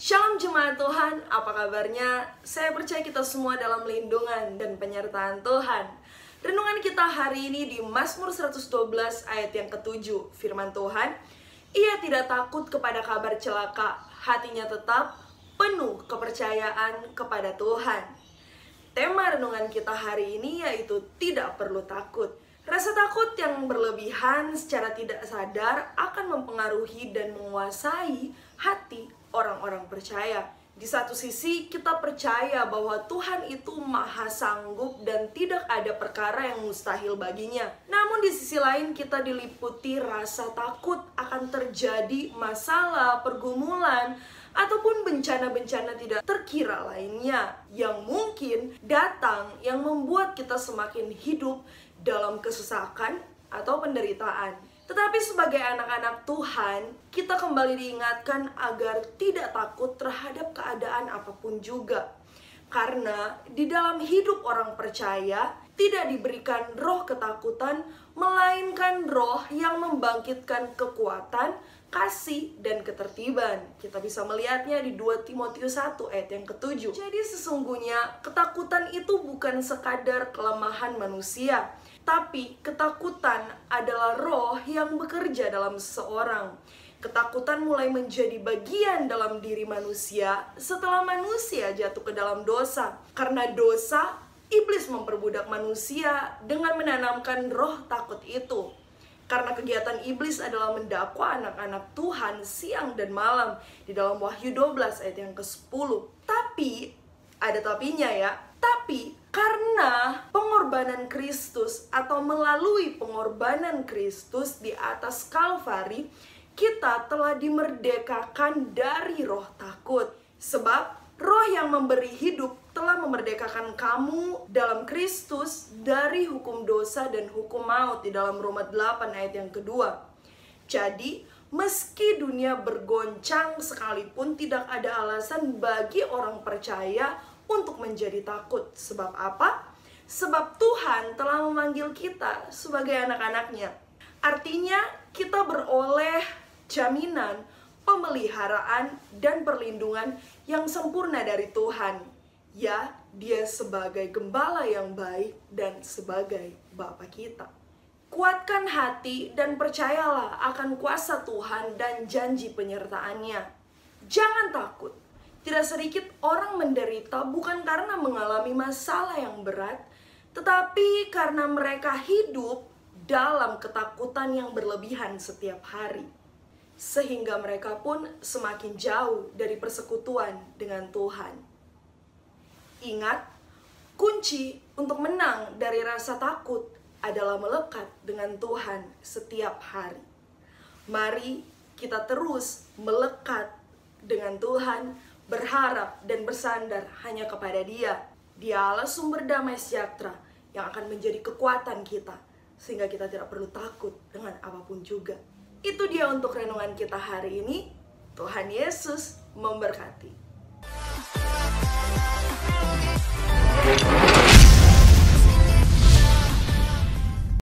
Shalom jemaat Tuhan, apa kabarnya? Saya percaya kita semua dalam lindungan dan penyertaan Tuhan. Renungan kita hari ini di Mazmur 112 ayat yang ke-7. Firman Tuhan, ia tidak takut kepada kabar celaka, hatinya tetap penuh kepercayaan kepada Tuhan. Tema renungan kita hari ini yaitu tidak perlu takut. Rasa takut yang berlebihan secara tidak sadar akan mempengaruhi dan menguasai hati orang-orang percaya. Di satu sisi kita percaya bahwa Tuhan itu maha sanggup dan tidak ada perkara yang mustahil baginya. Namun di sisi lain kita diliputi rasa takut akan terjadi masalah, pergumulan, ataupun bencana-bencana tidak terkira lainnya yang mungkin datang yang membuat kita semakin hidup dalam kesesakan atau penderitaan. Tetapi sebagai anak-anak Tuhan, kita kembali diingatkan agar tidak takut terhadap keadaan apapun juga. Karena di dalam hidup orang percaya tidak diberikan roh ketakutan, melainkan roh yang membangkitkan kekuatan, kasih, dan ketertiban. Kita bisa melihatnya di 2 Timotius 1 ayat yang ke-7. Jadi sesungguhnya ketakutan itu bukan sekadar kelemahan manusia, tapi ketakutan adalah roh yang bekerja dalam seseorang. Ketakutan mulai menjadi bagian dalam diri manusia setelah manusia jatuh ke dalam dosa. Karena dosa, iblis memperbudak manusia dengan menanamkan roh takut itu. Karena kegiatan iblis adalah mendakwa anak-anak Tuhan siang dan malam di dalam Wahyu 12 ayat yang ke-10. Tapi, ada tapinya ya. Tapi, karena pengorbanan Kristus atau melalui pengorbanan Kristus di atas Kalvari, kita telah dimerdekakan dari roh takut. Sebab roh yang memberi hidup telah memerdekakan kamu dalam Kristus dari hukum dosa dan hukum maut di dalam Roma 8 ayat yang kedua. Jadi, meski dunia bergoncang sekalipun tidak ada alasan bagi orang percaya untuk menjadi takut. Sebab apa? Sebab Tuhan telah memanggil kita sebagai anak-anaknya. Artinya kita beroleh jaminan, pemeliharaan, dan perlindungan yang sempurna dari Tuhan. Ya, Dia sebagai gembala yang baik dan sebagai Bapa kita. Kuatkan hati dan percayalah akan kuasa Tuhan dan janji penyertaannya. Jangan takut. Tidak sedikit orang menderita bukan karena mengalami masalah yang berat, tetapi karena mereka hidup dalam ketakutan yang berlebihan setiap hari. Sehingga mereka pun semakin jauh dari persekutuan dengan Tuhan. Ingat, kunci untuk menang dari rasa takut adalah melekat dengan Tuhan setiap hari. Mari kita terus melekat dengan Tuhan, berharap dan bersandar hanya kepada Dia. Dialah sumber damai sejahtera yang akan menjadi kekuatan kita, sehingga kita tidak perlu takut dengan apapun juga. Itu dia untuk renungan kita hari ini. Tuhan Yesus memberkati.